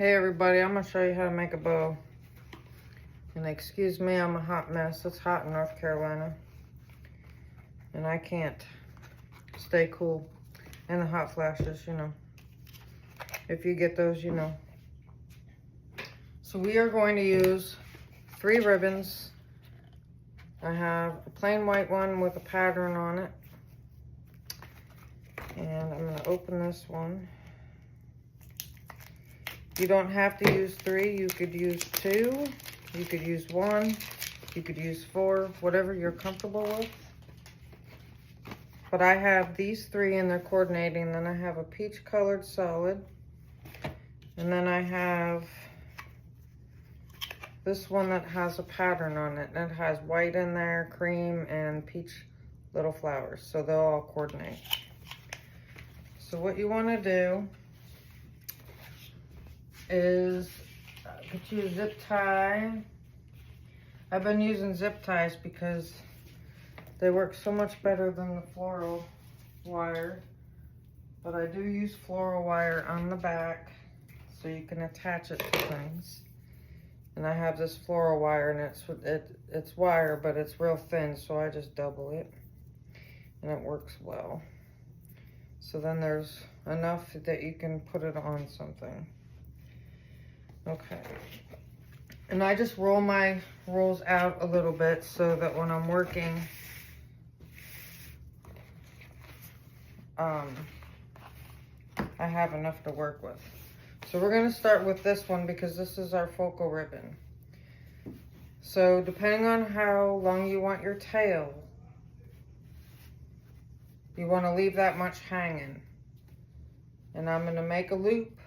Hey everybody, I'm going to show you how to make a bow. And excuse me, I'm a hot mess. It's hot in North Carolina. And I can't stay cool. And the hot flashes, you know. If you get those, you know. So we are going to use 3 ribbons. I have a plain white one with a pattern on it. And I'm going to open this one. You don't have to use 3. You could use 2. You could use 1. You could use 4. Whatever you're comfortable with. But I have these 3 and they're coordinating. Then I have a peach colored solid. And then I have this one that has a pattern on it. And it has white in there, cream, and peach little flowers. So they'll all coordinate. So what you want to do is get you a zip tie. I've been using zip ties because they work so much better than the floral wire. But I do use floral wire on the back so you can attach it to things. And I have this floral wire and it's wire, but it's real thin, so I just double it. And it works well. So then there's enough that you can put it on something. Okay, and I just roll my rolls out a little bit so that when I'm working, I have enough to work with. So we're going to start with this one because this is our focal ribbon. So depending on how long you want your tail, you want to leave that much hanging. And I'm going to make a loop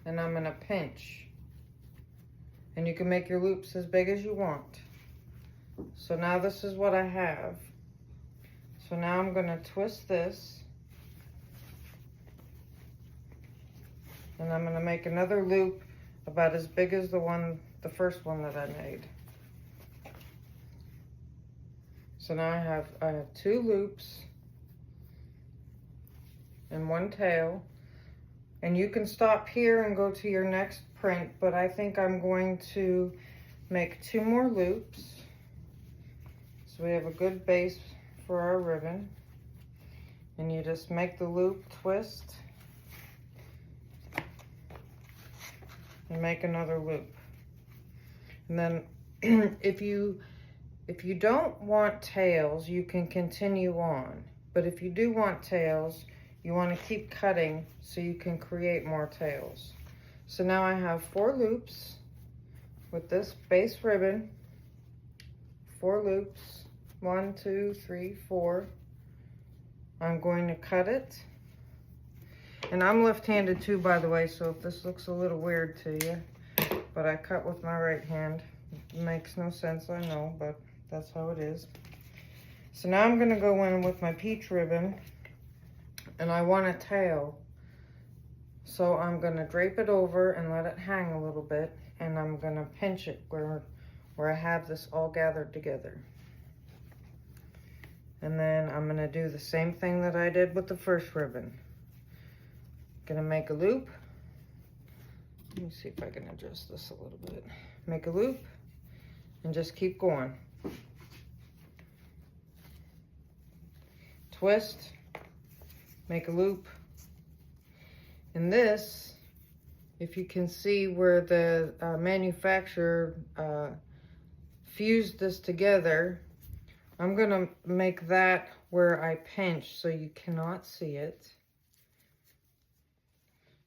and I'm going to pinch. And you can make your loops as big as you want. So now this is what I have. So now I'm going to twist this. And I'm going to make another loop about as big as the first one that I made. So now I have 2 loops and 1 tail. And you can stop here and go to your next print, but I think I'm going to make 2 more loops. So we have a good base for our ribbon. And you just make the loop, twist, and make another loop. And then if you don't want tails, you can continue on. But if you do want tails, you want to keep cutting so you can create more tails. So now I have 4 loops with this base ribbon. 4 loops. 1, 2, 3, 4. I'm going to cut it. And I'm left-handed too, by the way, so if this looks a little weird to you, but I cut with my right hand. It makes no sense, I know, but that's how it is. So now I'm going to go in with my peach ribbon. And I want a tail, so I'm going to drape it over and let it hang a little bit, and I'm going to pinch it where I have this all gathered together. And then I'm going to do the same thing that I did with the first ribbon. Going to make a loop. Let me see if I can adjust this a little bit. Make a loop and just keep going. Twist. Make a loop. And this, if you can see where the manufacturer fused this together, I'm going to make that where I pinch so you cannot see it.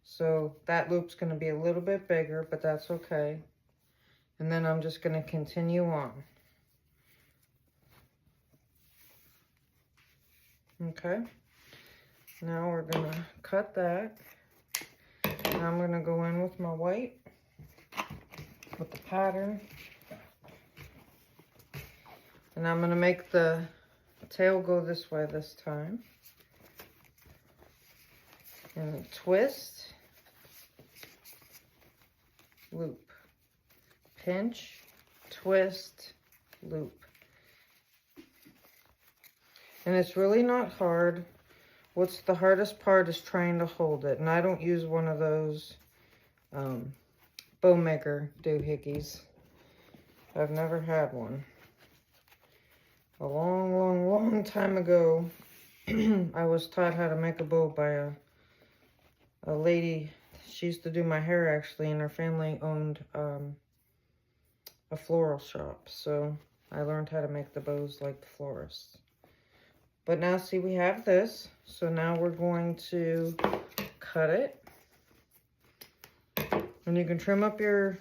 So that loop's going to be a little bit bigger, but that's okay. And then I'm just going to continue on. Okay. Now we're going to cut that. And I'm going to go in with my white, with the pattern. And I'm going to make the tail go this way this time. And twist, loop, pinch, twist, loop. And it's really not hard. What's the hardest part is trying to hold it. And I don't use one of those bow maker doohickeys. I've never had one. A long time ago, I was taught how to make a bow by a lady. She used to do my hair, actually, and her family owned a floral shop. So I learned how to make the bows like the florists. But now, see, we have this. So now we're going to cut it. And you can trim up your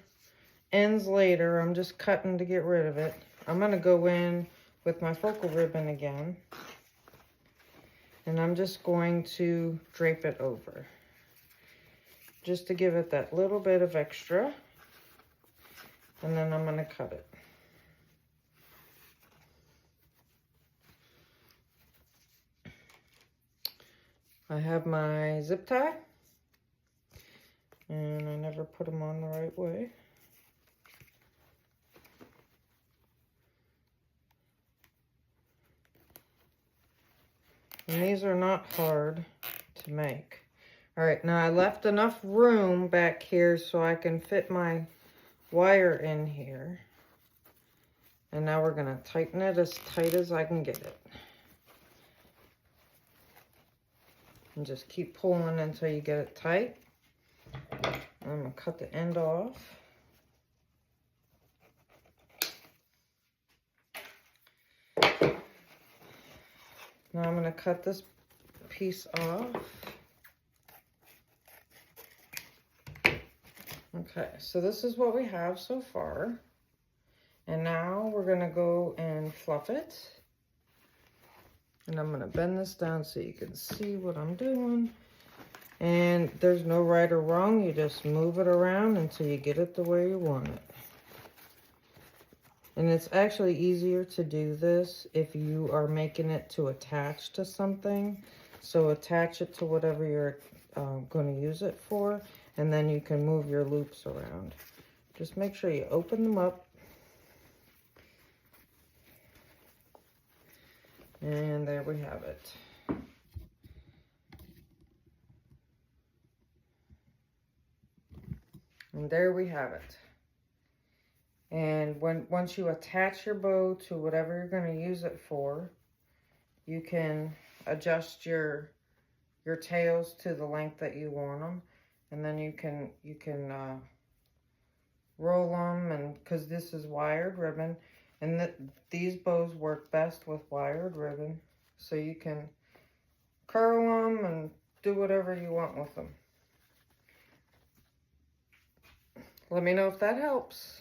ends later. I'm just cutting to get rid of it. I'm going to go in with my focal ribbon again. And I'm just going to drape it over. Just to give it that little bit of extra. And then I'm going to cut it. I have my zip tie. And I never put them on the right way. And these are not hard to make. All right, now I left enough room back here so I can fit my wire in here. And now we're gonna tighten it as tight as I can get it. And just keep pulling until you get it tight. I'm gonna cut the end off. Now I'm gonna cut this piece off. Okay, so this is what we have so far. And now we're gonna go and fluff it. And I'm gonna bend this down so you can see what I'm doing. And there's no right or wrong, you just move it around until you get it the way you want it. And it's actually easier to do this if you are making it to attach to something. So attach it to whatever you're going to use it for, and then you can move your loops around. Just make sure you open them up. And there we have it. And there we have it. And once you attach your bow to whatever you're going to use it for, you can adjust your tails to the length that you want them, and then you can roll them, and because this is wired ribbon, and these bows work best with wired ribbon, so you can curl them and do whatever you want with them. Let me know if that helps.